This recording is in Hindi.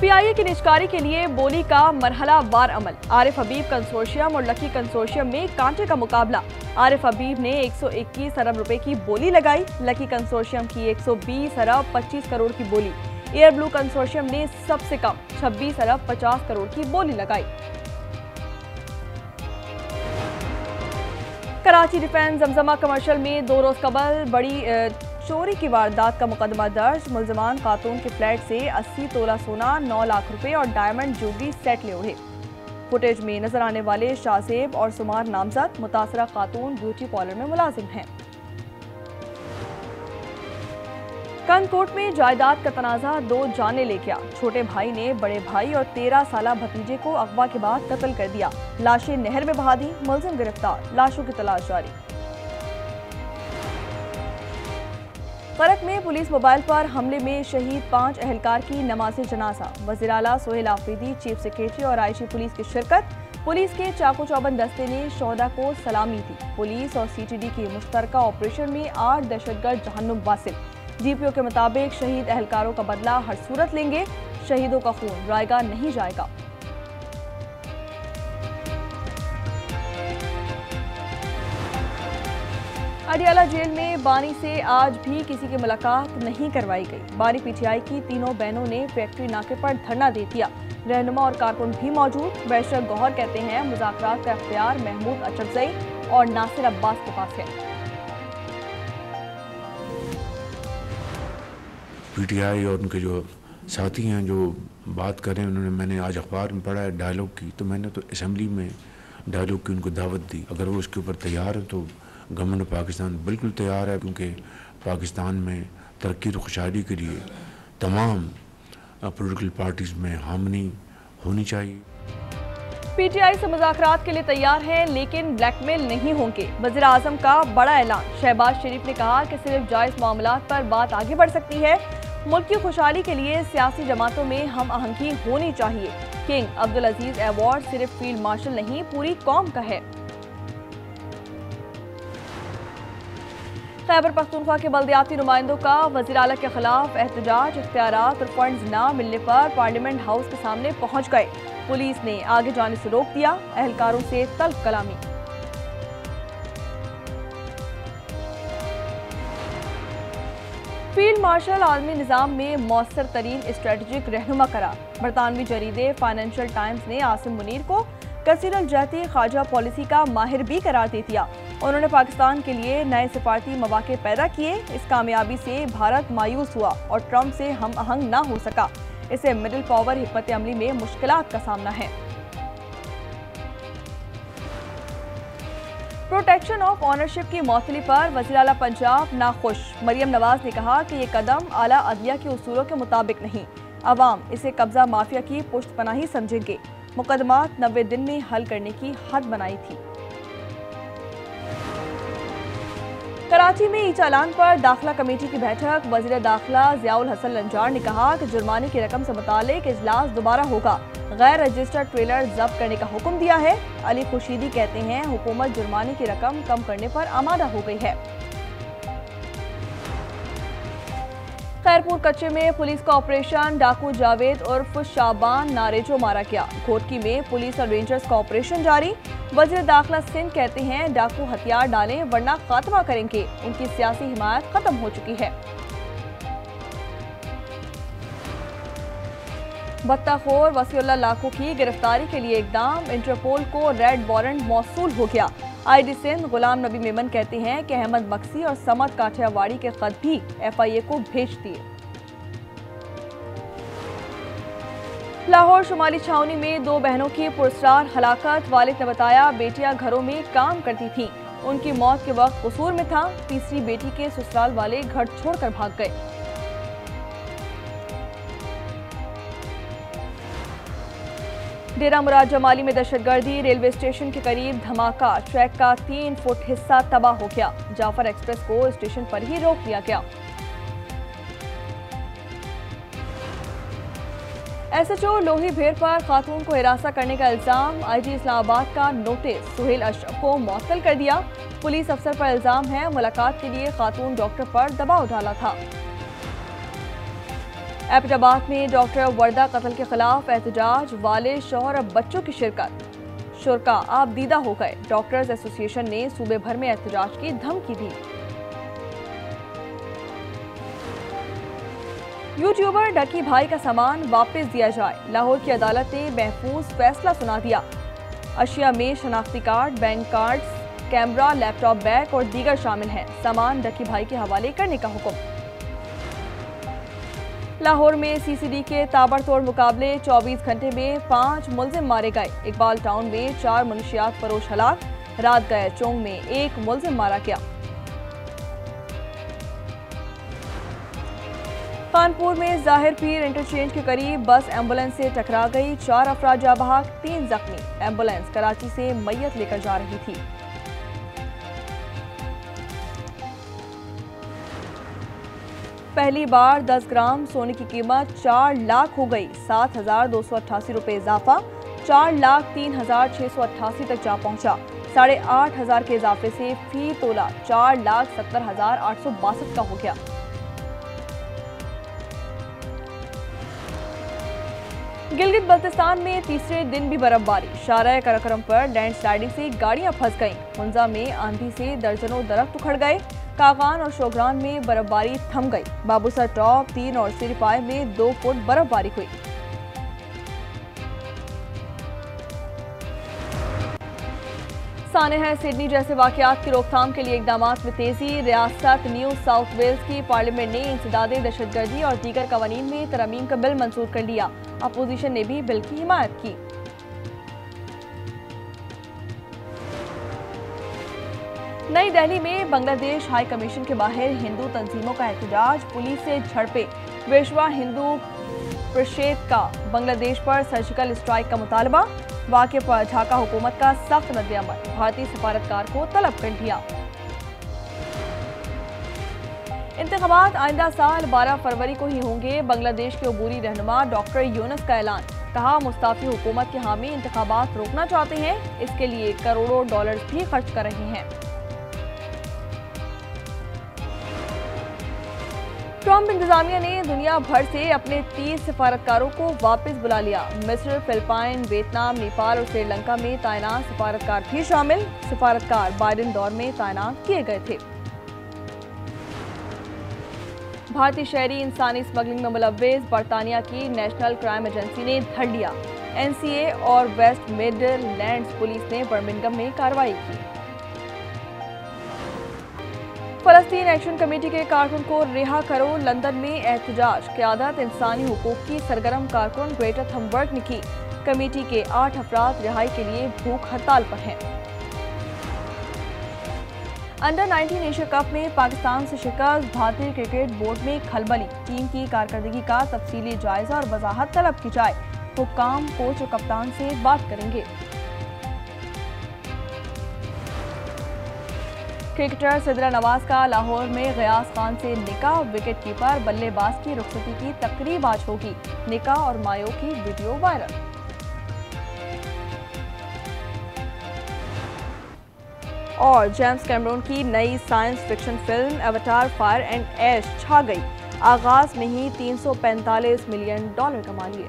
पीआईए की निजकारी के लिए बोली का मरहलावार अमल। आरिफ हबीब कंसोर्शियम और लकी कंसोर्शियम में कांटे का मुकाबला। आरिफ हबीब ने 121 अरब रुपए की बोली लगाई। लकी कंसोर्शियम की 120 अरब 25 करोड़ की बोली। एयर ब्लू कंसोर्शियम ने सबसे कम 26 अरब 50 करोड़ की बोली लगाई। कराची डिफेंस जमजमा कमर्शियल में 2 रोज कबल बड़ी चोरी की वारदात का मुकदमा दर्ज। मुलजमान खातून के फ्लैट से 80 तोला सोना, 9 लाख रुपए और डायमंड ज्वेलरी सेट ले उड़े। फुटेज में नजर आने वाले शाहजेब और सुमार नामजद मुतासरा खातून ब्यूटी पार्लर में मुलाजिम हैं। कंदकोट में जायदाद का तनाजा 2 जाने ले गया। छोटे भाई ने बड़े भाई और 13 साला भतीजे को अगवा के बाद कत्ल कर दिया। लाशें नहर में बहा दी, मुलजिम गिरफ्तार, लाशों की तलाश जारी। फरक में पुलिस मोबाइल पर हमले में शहीद 5 अहलकार की नमाज़े जनाजा। वज़ीर आला सोहेल आफरीदी, चीफ सेक्रेटरी और आईजी पुलिस की शिरकत। पुलिस के चाकू चौबंद दस्ते ने शोहदा को सलामी दी। पुलिस और सीटीडी के मुश्तरका ऑपरेशन में 8 दहशतगर्द जहन्नुम वासिल। जीपीओ के मुताबिक शहीद अहलकारों का बदला हर सूरत लेंगे। शहीदों का खून रायगा नहीं जाएगा। अडियाला जेल में बानी से आज भी किसी की मुलाकात नहीं करवाई गई। बानी पीटीआई की तीनों बहनों ने फैक्ट्री नाके पर धरना दे दिया। रहनुमा और कारकुन भी मौजूद। बैरिस्टर गौहर कहते हैं मुज़ाकरात का इख्तियार महमूद अचरजई और नासिर अब्बास के पास है। पीटीआई और उनके जो साथी हैं जो बात कर रहे हैं, मैंने आज अखबार में पढ़ा है डायलॉग की, तो मैंने तो असेंबली में डायलॉग की उनको दावत दी। अगर वो उसके ऊपर तैयार है तो गवर्नमेंट पाकिस्तान बिल्कुल तैयार है, क्योंकि पाकिस्तान में तरक्की और खुशहाली के लिए तमाम पॉलिटिकल पार्टीज में हामनी होनी चाहिए। पीटीआई से मुज़ाकरात के लिए तैयार है, लेकिन ब्लैकमेल नहीं होंगे। वज़ीर आज़म का बड़ा ऐलान। शहबाज शरीफ ने कहा कि सिर्फ जायज़ मामलात पर बात आगे बढ़ सकती है। मुल्क की खुशहाली के लिए सियासी जमातों में हम आहंगी होनी चाहिए। किंग अब्दुल अजीज अवार्ड सिर्फ फील्ड मार्शल नहीं, पूरी कौम का है। खैबर पख्तूनख्वा के बल्दियाती नुमाइंदों का वज़ीर आला के खिलाफ एहतजाज। इख्तियारात और फंड्स न मिलने पर पार्लियामेंट हाउस के सामने पहुंच गए। पुलिस ने आगे जाने से रोक दिया। अहलकारों से तल्ख कलामी। फील्ड मार्शल आलमी निज़ाम में मौसर तरीन स्ट्रेटजिक रहनुमा करार। बरतानवी जरीदे फाइनेंशियल टाइम्स ने आसिम मुनीर को कसीरल जहती खारजा पॉलिसी का माहिर भी करार दे दिया। उन्होंने पाकिस्तान के लिए नए सिफारती मौके पैदा किए। इस कामयाबी से भारत मायूस हुआ और ट्रंप से हम आहंग ना हो सका। इसे मिडिल पावर हिकमत अमली में मुश्किलात का सामना है। प्रोटेक्शन ऑफ ऑनरशिप की मौतली पर वज़ीर आला पंजाब नाखुश। मरियम नवाज ने कहा कि ये कदम आला अदलिया के उसूलों के मुताबिक नहीं। अवाम इसे कब्जा माफिया की पुश्तपनाही समझेंगे। मुकदमात 90 दिन में हल करने की हद बनाई थी। कराची में ई चालान पर दाखिला कमेटी की बैठक। वज़ीर दाखिला ज़ियाउल हसन लंजार ने कहा कि जुर्माने की रकम से मुतालिक इजलास दोबारा होगा। गैर रजिस्टर्ड ट्रेलर जब्त करने का हुक्म दिया है। अली खुशीदी कहते हैं हुकूमत जुर्माने की रकम कम करने पर आमादा हो गई है। खैरपुर कच्चे में पुलिस का ऑपरेशन। डाकू जावेद उर्फ शाबान नारेजो मारा गया। घोटकी में पुलिस और रेंजर्स का ऑपरेशन जारी। वज़ीर दाखिला सिंध कहते हैं डाकू हथियार डालें वरना खात्मा करेंगे। उनकी सियासी हिमायत खत्म हो चुकी है। बत्ताखोर वसीउल्लाह लाखो की गिरफ्तारी के लिए इकदाम। इंटरपोल को रेड वारंट मौसूल हो गया। आईडी सिंध गुलाम नबी मेमन कहते हैं कि अहमद मक्सी और समद काठियावाड़ी के खत भी एफआईए को भेज दिए। लाहौर शुमाली छावनी में 2 बहनों की पुरस्कार हलाकत। वालिद ने बताया बेटियां घरों में काम करती थीं। उनकी मौत के वक्त कसूर में था। तीसरी बेटी के ससुराल वाले घर छोड़कर भाग गए। डेरा मुराद जमाली में दहशतगर्दी। रेलवे स्टेशन के करीब धमाका। ट्रैक का 3 फुट हिस्सा तबाह हो गया। जाफर एक्सप्रेस को स्टेशन पर ही रोक दिया गया। एसएचओ लोही भेड़ पर खातून को हिरासत करने का इल्जाम। आईजी इस्लामाबाद का नोटिस। सुहेल अशरफ को मुअत्तल कर दिया। पुलिस अफसर पर इल्जाम है मुलाकात के लिए खातून डॉक्टर पर दबाव डाला था। एबटाबाद में डॉक्टर वर्दा कत्ल के खिलाफ एहतजाज, वालिद, शौहर और बच्चों की शिरकत। शुरका आप दीदा हो गए। डॉक्टर्स एसोसिएशन ने सूबे भर में एहतजाज की धमकी दी। यूट्यूबर डकी भाई का सामान वापस दिया जाए। लाहौर की अदालत ने महफूज फैसला सुना दिया। अशिया में शनाख्ती card, bank cards, camera, laptop, bag और दीगर शामिल हैं। सामान डकी भाई के हवाले करने का हुक्म। लाहौर में सीसीडी के ताबड़तोड़ मुकाबले, 24 घंटे में 5 मुलजिम मारे गए। इकबाल टाउन में 4 मनशियात फरोश हलाक। रात गए चोंग में 1 मुलजिम मारा गया। कानपुर में जाहिर पीर इंटरचेंज के करीब बस एम्बुलेंस से टकरा गई। 4 अफराद जाँ बहक, 3 जख्मी। एम्बुलेंस कराची से मैयत लेकर जा रही थी। पहली बार 10 ग्राम सोने की कीमत 4 लाख हो गई। 7,288 रुपये इजाफा, 4,03,688 तक जा पहुंचा। 8,500 के इजाफे से फी तोला 4,70,862 का हो गया। गिलगित बल्तिस्तान में तीसरे दिन भी बर्फबारी। शाराय कराक्रम पर लैंड स्लाइडिंग से गाड़ियां फंस गईं। मुंजा में आंधी से दर्जनों दरख्त उखड़ गए। कागान और शोग्रान में बर्फबारी थम गई। बाबूसर टॉप 3 और सिरपाई में 2 फुट बर्फबारी हुई। सानेहा सिडनी जैसे वाकयात की रोकथाम के लिए इकदामात में तेजी। रियासत न्यू साउथ वेल्स की पार्लियामेंट ने इंसदादे दहशतगर्दी और दीगर कवानीन में तरमीम का बिल मंजूर कर लिया। अपोजिशन ने भी बिल की हिमायत की। नई दिल्ली में बांग्लादेश हाई कमीशन के बाहर हिंदू तंजीमों का एहतजाज, पुलिस से झड़पें। विश्व हिंदू परिषद का बांग्लादेश पर सर्जिकल स्ट्राइक का मुतालबा। वाक़े पर ढाका हुकूमत का सख्त रद्द-ए-अमल। भारतीय सफारतकार को तलब कर लिया। इंतखाबात आइंदा साल 12 फरवरी को ही होंगे। बांग्लादेश के अबूरी रहनुमा डॉक्टर यूनुस का ऐलान। कहा, मुस्ताफी हुकूमत के हामी इंतखाबात रोकना चाहते हैं। इसके लिए करोड़ों डॉलर्स भी खर्च कर रहे हैं। ट्रंप इंतजामिया ने दुनिया भर से अपने 30 सफारतकारों को वापस बुला लिया। मिस्र, फिलिपाइन, वियतनाम, नेपाल और श्रीलंका में तैनात सफारतकार भी शामिल। सफारतकार बाइडेन दौर में तैनात किए गए थे। भारतीय शहरी इंसानी स्मगलिंग में मुलव्विस बरतानिया की नेशनल क्राइम एजेंसी ने धर लिया। एनसीए और वेस्ट मिडलैंड्स पुलिस ने बर्मिंघम में कार्रवाई की। फलस्तीन एक्शन कमेटी के कारकुन को रिहा करो। लंदन में एहतजाज। क़यादत इंसानी हुकूक की सरगर्म कारकुन ग्रेटा थम्बर्ग ने की। कमेटी के 8 अफराद रिहाई के लिए भूख हड़ताल पर हैं। अंडर 19 एशिया कप में पाकिस्तान से शिकस्त। भारतीय क्रिकेट बोर्ड में खलबली। टीम की कारकर्दगी का तफसीली जायजा और वजाहत तलब की जाए। हुक्काम, कोच और कप्तान से बात करेंगे। क्रिकेटर सिद्रा नवाज का लाहौर में गयास खान से निकाह। विकेट कीपर बल्लेबाज की रुखसती की तकरीब आज होगी। निकाह और मायो की वीडियो वायरल। और जेम्स कैमरून की नई science fiction film Avatar Fire and Ash छा गई। आगाज में ही $345 मिलियन कमा लिए।